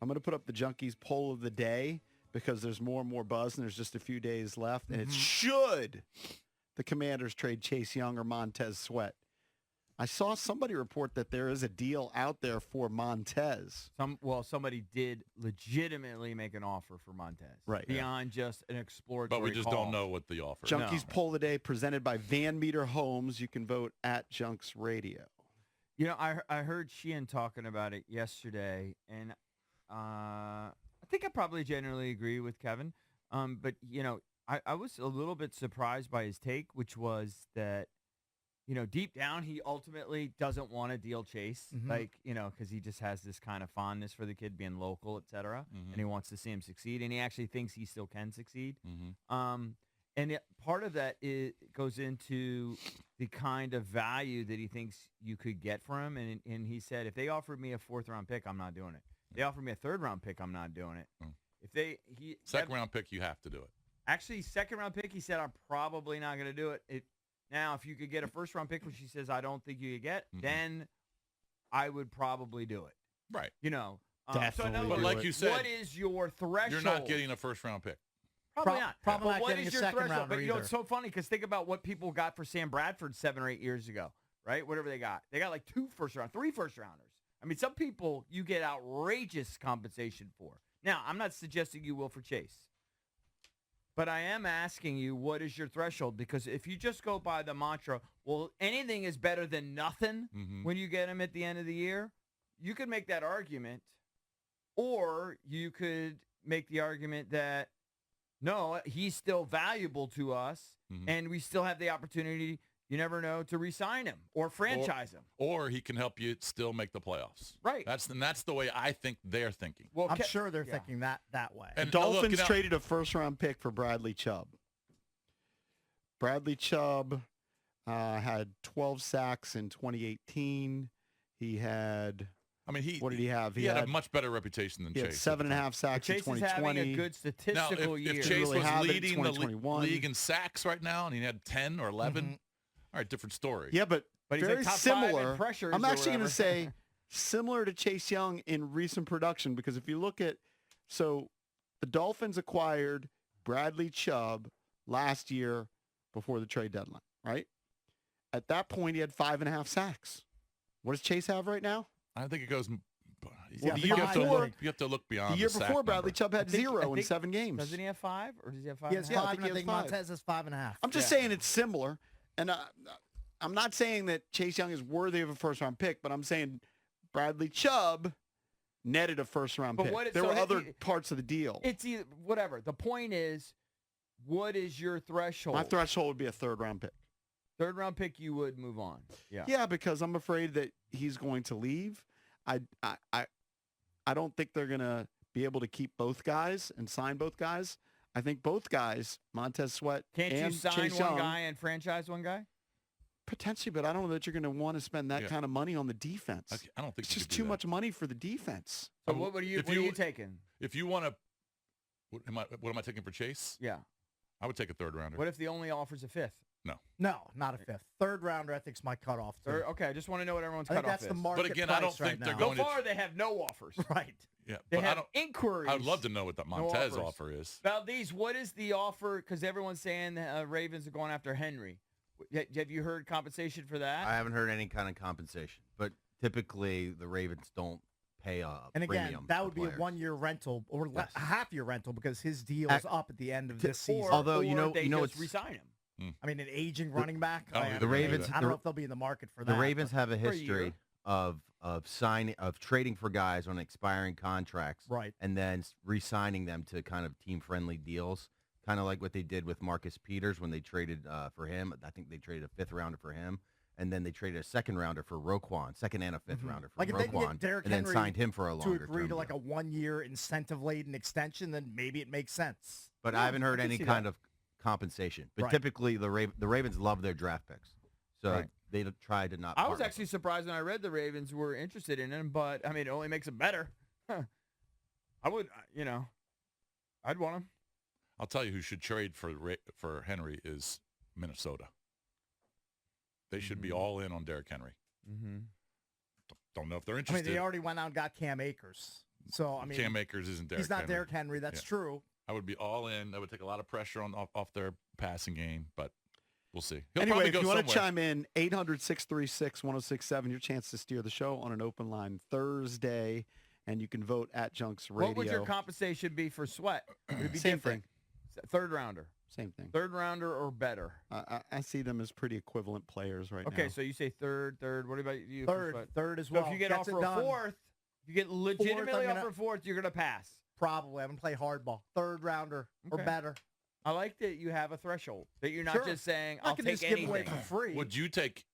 I'm going to put up the Junkies poll of the day because there's more and more buzz and there's just a few days left. And it's should the Commanders trade Chase Young or Montez Sweat. I saw somebody report that there is a deal out there for Montez. Somebody did legitimately make an offer for Montez. Right. Beyond just an exploratory But we just don't know what the offer is. Junkies poll of the day presented by Van Meter Homes. You can vote at Junks Radio. You know, I heard Sheehan talking about it yesterday, and I think I probably generally agree with Kevin. But, you know, I was a little bit surprised by his take, which was that, you know, deep down, he ultimately doesn't want to deal Chase, like, you know, because he just has this kind of fondness for the kid being local, et cetera, and he wants to see him succeed, and he actually thinks he still can succeed. And part of that goes into the kind of value that he thinks you could get from him, and he said, if they offered me a fourth-round pick, I'm not doing it. If they offered me a third-round pick, I'm not doing it. Second-round pick, you have to do it. Actually, second-round pick, he said, I'm probably not going to do it. Now, if you could get a first-round pick, which he says I don't think you could get, then I would probably do it. Right. You know. Definitely. But like you said, what is your threshold? You're not getting a first-round pick. Probably not. Probably but not what getting is a your second threshold? rounder But you know, either. it's so funny because think about what people got for Sam Bradford 7 or 8 years ago, right? Whatever they got. They got like 2 first-round, 3 first-rounders. I mean, some people you get outrageous compensation for. Now, I'm not suggesting you will for Chase. But I am asking you, what is your threshold? Because if you just go by the mantra, well, anything is better than nothing when you get him at the end of the year, you could make that argument. Or you could make the argument that, no, he's still valuable to us, and we still have the opportunity, you never know, to re-sign him or franchise him. Or he can help you still make the playoffs. Right. That's the way I think they're thinking. Well, I'm sure they're thinking that way. And Dolphins traded a first-round pick for Bradley Chubb. Bradley Chubb had 12 sacks in 2018. He had... what did he have? He had a much better reputation than Chase. He had 7.5 sacks in Chase 2020. is having a good statistical now, year. if Chase Really was leading the 2021. league in sacks right now and he had 10 or 11, all right, different story. Yeah, but he's very like top 5 similar. in pressures I'm or actually going to whatever. say similar to Chase Young in recent production because if you look at the Dolphins acquired Bradley Chubb last year before the trade deadline, right? At that point, he had 5.5 sacks. What does Chase have right now? I think it goes. Well, you have to look beyond the year sack before, Bradley number. Chubb had I think- 0 I in think- 7 games. Doesn't he have 5? Or does he have 5? He has Yeah, I 5, think and I he think has 5. Montez has 5.5. I'm just saying it's similar, and I'm not saying that Chase Young is worthy of a first-round pick, but I'm saying Bradley Chubb netted a first-round But pick. There were other parts of the deal. It's either, whatever. The point is, what is your threshold? My threshold would be a third-round pick. Third-round pick, you would move on. Yeah. Yeah, because I'm afraid that he's going to leave. I don't think they're going to be able to keep both guys and sign both guys. I think both guys, Montez Sweat Can't and you sign Chase one Young, guy and franchise one guy? potentially, but I don't know that you're going to want to spend that kind of money on the defense. I don't think It's you just could do too that. much money for the defense. So what are you taking? If you want to, what am I taking for Chase? Yeah. I would take a third rounder. What if the only offer's a 5th? No, not a 5th. Third rounder, I think, is my cutoff. Too. Okay, I just want to know what everyone's I think cutoff that's is. the market But again, price I don't think right they're now. going So far, they have no offers. Right. Yeah, They but have inquiries. I would love to know what that Montez offers. offer is. Valdez, what is the offer? Because everyone's saying Ravens are going after Henry. Have you heard compensation for that? I haven't heard any kind of compensation, but typically the Ravens don't pay a And again, premium that for would be a players. one-year rental or Yes. a half-year rental because his deal is up at the end of this season. Although, or you know, they it's just resign him. I mean, an aging running back. I don't think the they're gonna do Ravens. that. I don't know if they'll be in the market for The that. Ravens have a For a history year. of trading for guys on expiring contracts, Right. and then re-signing them to kind of team-friendly deals, kind of like what they did with Marcus Peters when they traded for him. I think they traded a 5th rounder for him, and then they traded a 2nd rounder for Roquan, 2nd and a 5th rounder for Like if they can Roquan, get Derrick and then Henry signed him for a to longer agree to term like a deal. 1-year incentive-laden extension, then maybe it makes sense. But Yeah, I haven't heard I can any see kind that. of compensation. But Right. typically the Ravens love their draft picks, so Right. they try to not. I part was with actually them. surprised when I read the Ravens were interested in him, but, I mean, it only makes them better. I would, I'd want him. I'll tell you who should trade for Henry is Minnesota. They should be all in on Derrick Henry. Mm-hmm. Don't know if they're I mean, interested. they already went out and got Cam Akers. So, I mean, Cam Akers isn't Derrick he's not Henry. Derrick Henry. That's Yeah. true. I would be all in. That would take a lot of pressure off their passing game, but we'll see. He'll Anyway, probably if go you want to somewhere. chime in, 800-636-1067, your chance to steer the show on an open line Thursday, and you can vote at Junks Radio. What would your compensation be for Sweat? Would it be Same different? Third rounder. Same thing. Third rounder or better? I see them as pretty equivalent players right now. Okay, so you say third. What about you? Third as So well. if you get Gets offered it a done. fourth, you get legitimately I'm gonna- offered fourth, you're going to pass. Probably. I'm going to play hardball. Third rounder or Okay. better. I like that you have a threshold, that you're not Sure. just saying, I'm not I'll gonna take just give away anything. for free. Would you take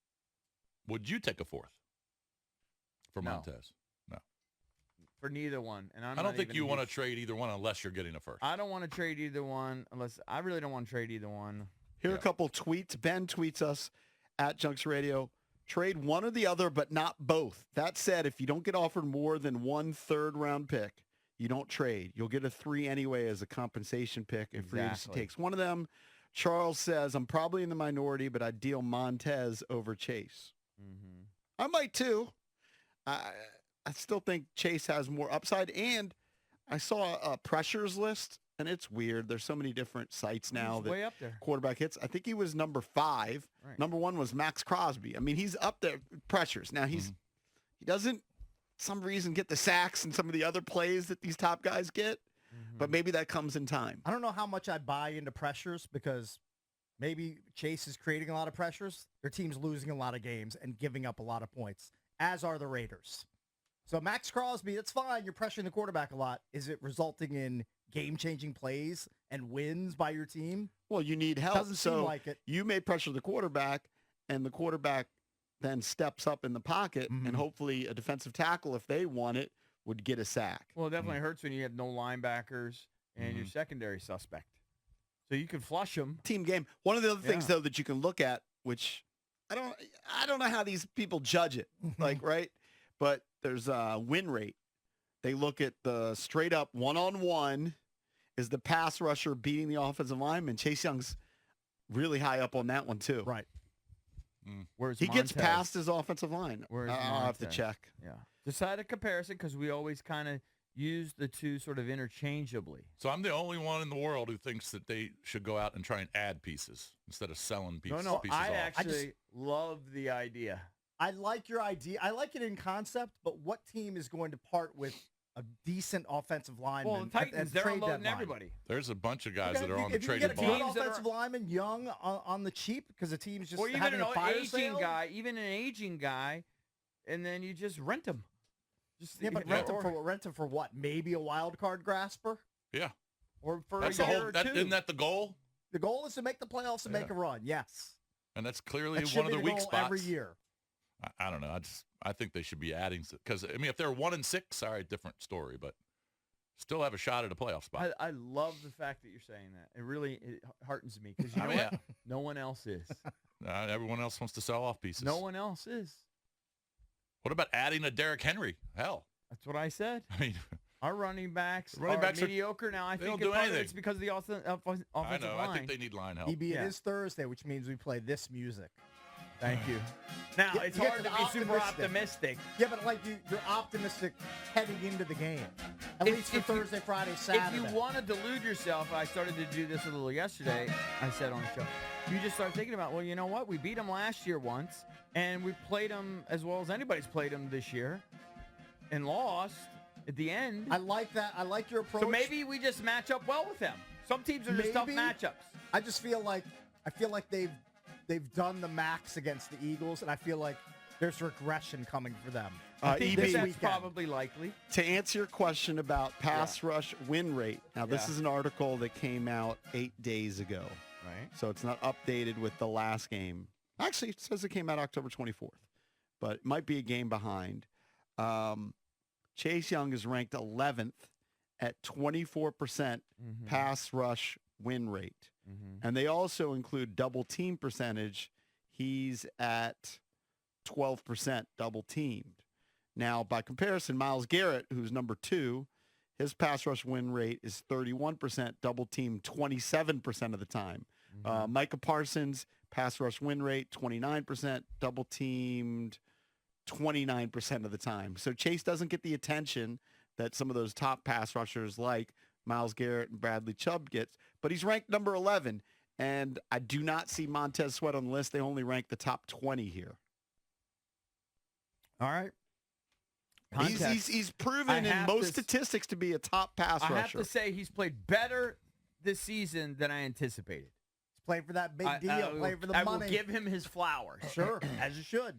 a fourth for No. Montez? No. For neither one. And I don't think you want to trade either one unless you're getting a first. I don't want to trade either one unless I really don't want to trade either one. Here are Yeah. a couple tweets. Ben tweets us at Junks Radio. Trade one or the other, but not both. That said, if you don't get offered more than one third-round pick, you don't trade. You'll get a 3 anyway as a compensation pick if free agency Exactly. takes one of them. Charles says, I'm probably in the minority, but I'd deal Montez over Chase. Mm-hmm. I might too. I still think Chase has more upside. And I saw a pressures list, and it's weird. There's so many different sites now He's that way up there. quarterback hits. I think he was number 5. Right. Number 1 was Max Crosby. I mean, he's up there pressures. Now he doesn't some reason get the sacks and some of the other plays that these top guys get, but maybe that comes in time. I don't know how much I buy into pressures because maybe Chase is creating a lot of pressures. Their team's losing a lot of games and giving up a lot of points, as are the Raiders. So Max Crosby, that's fine. You're pressuring the quarterback a lot. Is it resulting in game-changing plays and wins by your team? Well, you need help. Doesn't seem so like it. you may pressure the quarterback, and the quarterback then steps up in the pocket, and hopefully a defensive tackle, if they want it, would get a sack. Well, it definitely hurts when you have no linebackers and your secondary suspect. So you can flush them. Team game. One of the other things, Yeah. though, that you can look at, which I don't know how these people judge it, like, right? But there's a win rate. They look at the straight up one-on-one. Is the pass rusher beating the offensive lineman? Chase Young's really high up on that one, too. Right. Whereas He gets Montez- past his offensive line. Where's I'll have to Montez? check. Yeah. Decide a comparison because we always kind of use the two sort of interchangeably. So I'm the only one in the world who thinks that they should go out and try and add pieces instead of selling pieces, No, pieces I off. actually love the idea. I like your idea. I like it in concept, but what team is going to part with a decent offensive lineman? Well, the Titans, they're trade unloading deadline? everybody. There's a bunch of guys Okay, that are on the if you can trading get a block. good Teams that are- offensive lineman young on the cheap because the team's just Or even having an a fire aging sale? guy, and then you just rent him. Just Yeah, but rent him for what? Maybe a wild card grasper? Yeah. or for That's a the year whole, or that, two. isn't that the goal? The goal is to make the playoffs and make a run. Yes. And that's clearly That should one of be the the weak goal spots. every year. I don't know. I think they should be adding because I mean, if they're 1-6, all right, different story, but still have a shot at a playoff spot. I love the fact that you're saying that. It heartens me because you know I mean, what? No one else is. Everyone else wants to sell off pieces. No one else is. What about adding a Derrick Henry? Hell, That's what I said. I mean, Our running backs Running are backs are- mediocre now. I they think don't do part of anything. it's because of the offensive I know. line. I think they need line help. EB, it Yeah. is Thursday, which means we play this music. Thank you. Now, Yeah, it's you get hard to to the be super optimistic. optimistic. Yeah, but like you're optimistic heading into the game. At least for if you- Thursday, Friday, Saturday. If you want to delude yourself, I started to do this a little yesterday. I said on the show, you just start thinking about, well, you know what? We beat them last year once, and we played them as well as anybody's played them this year, and lost at the end. I like that. I like your approach. So maybe we just match up well with them. Some teams are just tough Maybe. matchups. I just feel like they've done the max against the Eagles, and I feel like there's regression coming for them. I think EB, that's weekend. probably likely. to answer your question about pass rush win rate, now this Yeah. is an article that came out 8 days ago, Right. so it's not updated with the last game. Actually, it says it came out October 24th, but it might be a game behind. Chase Young is ranked 11th at 24% pass rush win rate. And they also include double team percentage. He's at 12% double teamed. Now, by comparison, Myles Garrett, who's number 2, his pass rush win rate is 31%, double team 27% of the time. Micah Parsons, pass rush win rate 29%, double teamed 29% of the time. So Chase doesn't get the attention that some of those top pass rushers like Myles Garrett and Bradley Chubb gets, but he's ranked number 11, and I do not see Montez Sweat on the list. They only rank the top 20 here. All right. He's proven in most statistics to be a top pass rusher. I have to say he's played better this season than I anticipated. He's playing for that big deal, playing for the money. I will give him his flowers. Sure, as you should.